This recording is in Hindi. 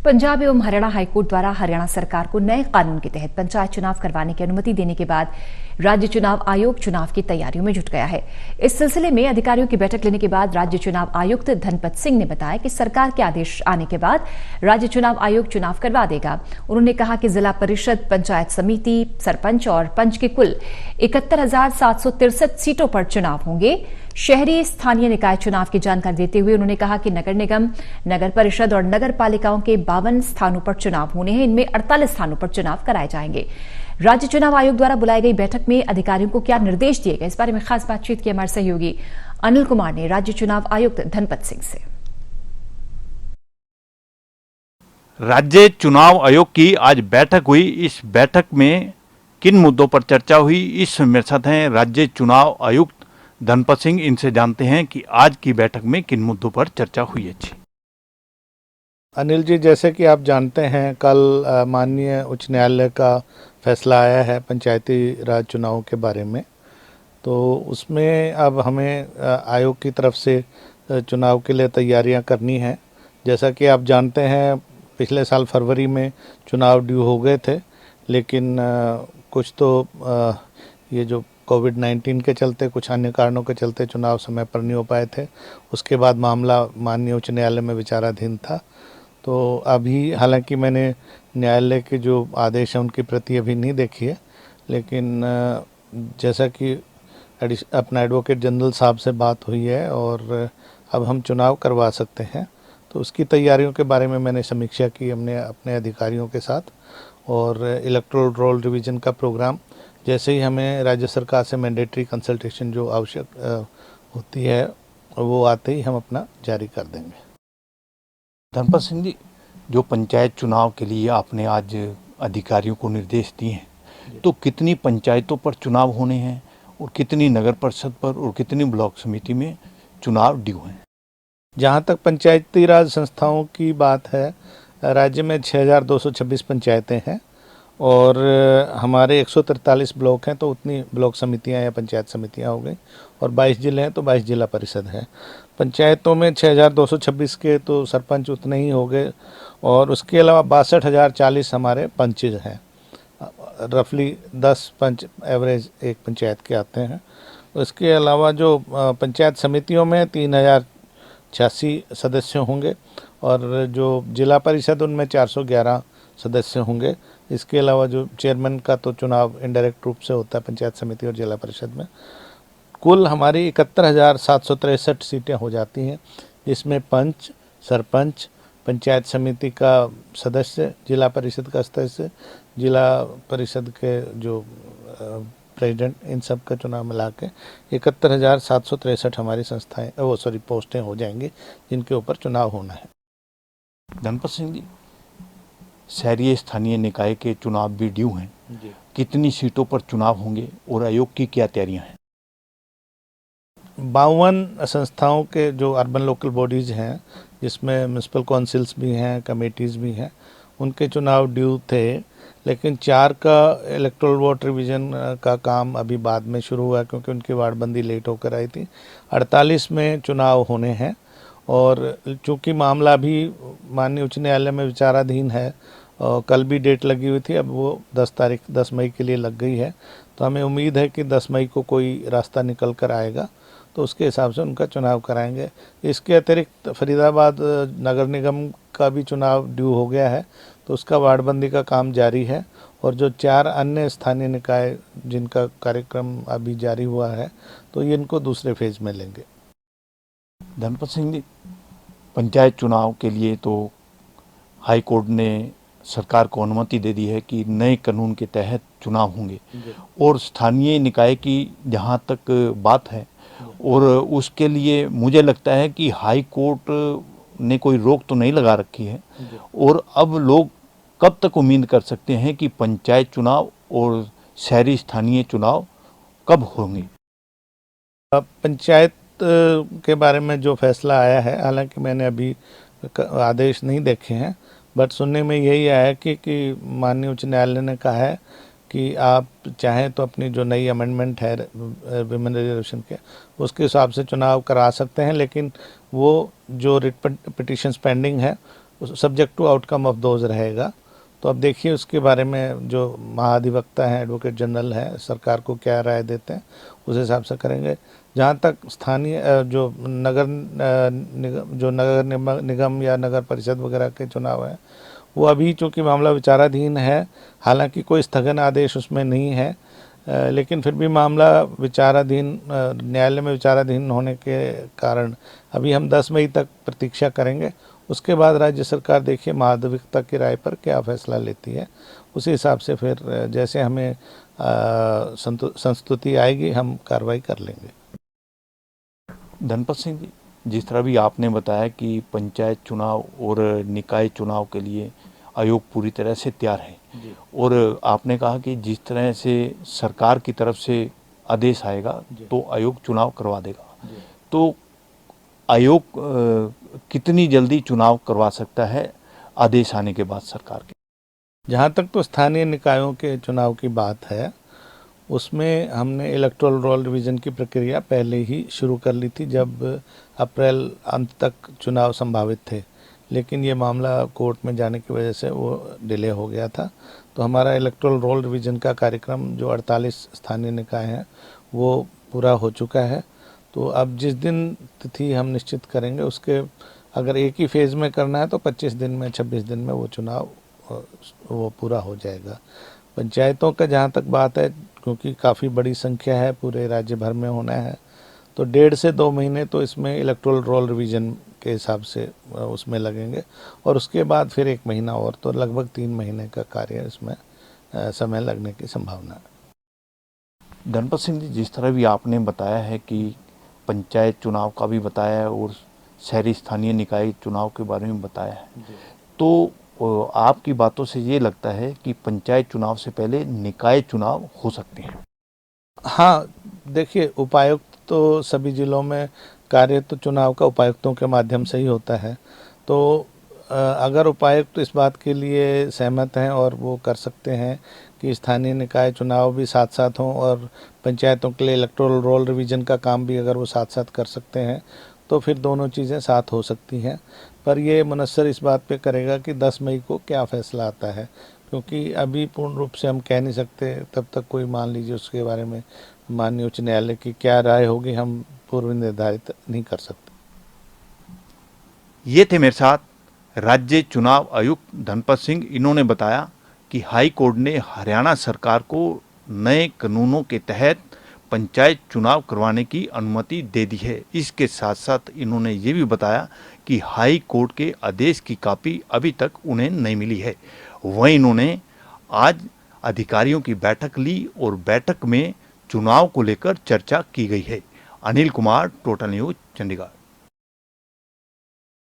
पंजाब एवं हरियाणा हाईकोर्ट द्वारा हरियाणा सरकार को नए कानून के तहत पंचायत चुनाव करवाने की अनुमति देने के बाद राज्य चुनाव आयोग चुनाव की तैयारियों में जुट गया है। इस सिलसिले में अधिकारियों की बैठक लेने के बाद राज्य चुनाव आयुक्त धनपत सिंह ने बताया कि सरकार के आदेश आने के बाद राज्य चुनाव आयोग चुनाव करवा देगा। उन्होंने कहा कि जिला परिषद, पंचायत समिति, सरपंच और पंच के कुल 71,763 सीटों पर चुनाव होंगे। शहरी स्थानीय निकाय चुनाव की जानकारी देते हुए उन्होंने कहा कि नगर निगम, नगर परिषद और नगर पालिकाओं के 52 स्थानों पर चुनाव होने हैं। इनमें 48 स्थानों पर चुनाव कराए जाएंगे। राज्य चुनाव आयोग द्वारा बुलाई गई बैठक में अधिकारियों को क्या निर्देश दिए गए, इस बारे में खास बातचीत की हमारे सहयोगी अनिल कुमार ने राज्य चुनाव आयुक्त धनपत सिंह से। राज्य चुनाव आयोग की आज बैठक हुई। इस बैठक में किन मुद्दों पर चर्चा हुई, इस मेरे साथ हैं राज्य चुनाव आयुक्त धनपत सिंह। इनसे जानते हैं कि आज की बैठक में किन मुद्दों पर चर्चा हुई है। अनिल जी, जैसे कि आप जानते हैं, कल माननीय उच्च न्यायालय का फैसला आया है पंचायती राज चुनाव के बारे में। तो उसमें अब हमें आयोग की तरफ से चुनाव के लिए तैयारियां करनी है। जैसा कि आप जानते हैं, पिछले साल फरवरी में चुनाव ड्यू हो गए थे, लेकिन कुछ तो ये जो कोविड-19 के चलते, कुछ अन्य कारणों के चलते चुनाव समय पर नहीं हो पाए थे। उसके बाद मामला माननीय उच्च न्यायालय में विचाराधीन था। तो अभी हालांकि मैंने न्यायालय के जो आदेश हैं उनकी प्रति अभी नहीं देखी है, लेकिन जैसा कि अपना एडवोकेट जनरल साहब से बात हुई है और अब हम चुनाव करवा सकते हैं, तो उसकी तैयारियों के बारे में मैंने समीक्षा की हमने अपने अधिकारियों के साथ। और इलेक्टोरल रोल रिवीजन का प्रोग्राम जैसे ही हमें राज्य सरकार से मैंडेटरी कंसल्टेशन जो आवश्यक होती है वो आते ही हम अपना जारी कर देंगे। धनपत सिंह जी, जो पंचायत चुनाव के लिए आपने आज अधिकारियों को निर्देश दिए हैं, तो कितनी पंचायतों पर चुनाव होने हैं और कितनी नगर परिषद पर और कितनी ब्लॉक समिति में चुनाव ड्यू हैं? जहाँ तक पंचायती राज संस्थाओं की बात है, राज्य में 6,226 पंचायतें हैं और हमारे 143 ब्लॉक हैं, तो उतनी ब्लॉक समितियां या पंचायत समितियां हो गई। और 22 जिले हैं तो 22 जिला परिषद है। पंचायतों में 6,226 के तो सरपंच उतने ही हो गए और उसके अलावा 62,040 हमारे पंचेज हैं। रफली 10 पंच एवरेज एक पंचायत के आते हैं। उसके अलावा जो पंचायत समितियों में 3,086 सदस्य होंगे और जो जिला परिषद उनमें 411 सदस्य होंगे। इसके अलावा जो चेयरमैन का तो चुनाव इनडायरेक्ट रूप से होता है पंचायत समिति और जिला परिषद में। कुल हमारी 71,763 सीटें हो जाती हैं, जिसमें पंच, सरपंच, पंचायत समिति का सदस्य, जिला परिषद का सदस्य, जिला परिषद के जो प्रेसिडेंट, इन सब का चुनाव मिला के 71,763 हमारी संस्थाएं पोस्टें हो जाएंगी जिनके ऊपर चुनाव होना है। धनपत सिंह जी, शहरी स्थानीय निकाय के चुनाव भी ड्यू हैं, कितनी सीटों पर चुनाव होंगे और आयोग की क्या तैयारियां हैं? 52 संस्थाओं के जो अर्बन लोकल बॉडीज हैं, जिसमें म्यूनसिपल काउंसिल्स भी हैं, कमेटीज़ भी हैं, उनके चुनाव ड्यू थे। लेकिन 4 का इलेक्टोरल वोट रिवीजन का काम अभी बाद में शुरू हुआ क्योंकि उनकी वार्डबंदी लेट होकर आई थी। 48 में चुनाव होने हैं और चूँकि मामला भी माननीय उच्च न्यायालय में विचाराधीन है और कल भी डेट लगी हुई थी, अब वो 10 मई के लिए लग गई है। तो हमें उम्मीद है कि 10 मई को कोई रास्ता निकल कर आएगा, तो उसके हिसाब से उनका चुनाव कराएंगे। इसके अतिरिक्त फरीदाबाद नगर निगम का भी चुनाव ड्यू हो गया है, तो उसका वार्डबंदी का काम जारी है। और जो 4 अन्य स्थानीय निकाय जिनका कार्यक्रम अभी जारी हुआ है, तो ये इनको दूसरे फेज में लेंगे। धनपत सिंह जी, पंचायत चुनाव के लिए तो हाई कोर्ट ने सरकार को अनुमति दे दी है कि नए कानून के तहत चुनाव होंगे और स्थानीय निकाय की जहां तक बात है, और उसके लिए मुझे लगता है कि हाई कोर्ट ने कोई रोक तो नहीं लगा रखी है। और अब लोग कब तक उम्मीद कर सकते हैं कि पंचायत चुनाव और शहरी स्थानीय चुनाव कब होंगे? पंचायत के बारे में जो फैसला आया है, हालांकि मैंने अभी आदेश नहीं देखे हैं, बट सुनने में यही आया कि माननीय उच्च न्यायालय ने कहा है कि आप चाहें तो अपनी जो नई अमेंडमेंट है विमेन रिजर्वेशन के, उसके हिसाब से चुनाव करा सकते हैं। लेकिन वो जो रिट पिटिशंस पेंडिंग है subject to outcome of those रहेगा। तो अब देखिए उसके बारे में जो महाधिवक्ता हैं, एडवोकेट जनरल हैं, सरकार को क्या राय देते हैं, उस हिसाब से करेंगे। जहाँ तक स्थानीय जो नगर निगम या नगर परिषद वगैरह के चुनाव हैं, वो अभी चूँकि मामला विचाराधीन है, हालांकि कोई स्थगन आदेश उसमें नहीं है, लेकिन फिर भी मामला विचाराधीन, न्यायालय में विचाराधीन होने के कारण अभी हम 10 मई तक प्रतीक्षा करेंगे। उसके बाद राज्य सरकार देखिए महाधिवक्ता की राय पर क्या फैसला लेती है, उसी हिसाब से फिर जैसे हमें संस्तुति आएगी हम कार्रवाई कर लेंगे। धनपत सिंह जी, जिस तरह भी आपने बताया कि पंचायत चुनाव और निकाय चुनाव के लिए आयोग पूरी तरह से तैयार है, और आपने कहा कि जिस तरह से सरकार की तरफ से आदेश आएगा तो आयोग चुनाव करवा देगा, तो आयोग कितनी जल्दी चुनाव करवा सकता है आदेश आने के बाद सरकार के? जहाँ तक तो स्थानीय निकायों के चुनाव की बात है, उसमें हमने इलेक्टोरल रोल रिवीजन की प्रक्रिया पहले ही शुरू कर ली थी, जब अप्रैल अंत तक चुनाव संभावित थे, लेकिन ये मामला कोर्ट में जाने की वजह से वो डिले हो गया था। तो हमारा इलेक्टोरल रोल रिवीजन का कार्यक्रम जो 48 स्थानीय निकाय हैं वो पूरा हो चुका है। तो अब जिस दिन तिथि हम निश्चित करेंगे, उसके अगर एक ही फेज़ में करना है तो 25 दिन में, 26 दिन में वो चुनाव वो पूरा हो जाएगा। पंचायतों का जहाँ तक बात है, क्योंकि काफ़ी बड़ी संख्या है, पूरे राज्य भर में होना है, तो 1.5 से 2 महीने तो इसमें इलेक्टोरल रोल रिवीजन के हिसाब से उसमें लगेंगे, और उसके बाद फिर 1 महीना और, तो लगभग 3 महीने का कार्य इसमें समय लगने की संभावना है। धनपत सिंह जी, जिस तरह भी आपने बताया है कि पंचायत चुनाव का भी बताया है और शहरी स्थानीय निकाय चुनाव के बारे में बताया है, तो आपकी बातों से ये लगता है कि पंचायत चुनाव से पहले निकाय चुनाव हो सकते हैं? हाँ, देखिए उपायुक्त तो सभी जिलों में कार्य तो चुनाव का उपायुक्तों के माध्यम से ही होता है, तो अगर उपायुक्त इस बात के लिए सहमत हैं और वो कर सकते हैं कि स्थानीय निकाय चुनाव भी साथ साथ हों और पंचायतों के लिए इलेक्टोरल रोल रिवीजन का काम भी अगर वो साथ साथ कर सकते हैं, तो फिर दोनों चीज़ें साथ हो सकती हैं। पर ये मुनस्सर इस बात पे करेगा कि 10 मई को क्या फ़ैसला आता है, क्योंकि अभी पूर्ण रूप से हम कह नहीं सकते, तब तक कोई मान लीजिए उसके बारे में माननीय उच्च न्यायालय की क्या राय होगी हम पूर्व निर्धारित नहीं कर सकते। ये थे मेरे साथ राज्य चुनाव आयुक्त धनपत सिंह। इन्होंने बताया कि हाई कोर्ट ने हरियाणा सरकार को नए कानूनों के तहत पंचायत चुनाव करवाने की अनुमति दे दी है। इसके साथ साथ इन्होंने ये भी बताया कि हाई कोर्ट के आदेश की कॉपी अभी तक उन्हें नहीं मिली है। वहीं इन्होंने आज अधिकारियों की बैठक ली और बैठक में चुनाव को लेकर चर्चा की गई है। Anil Kumar, total news, Chandigarh.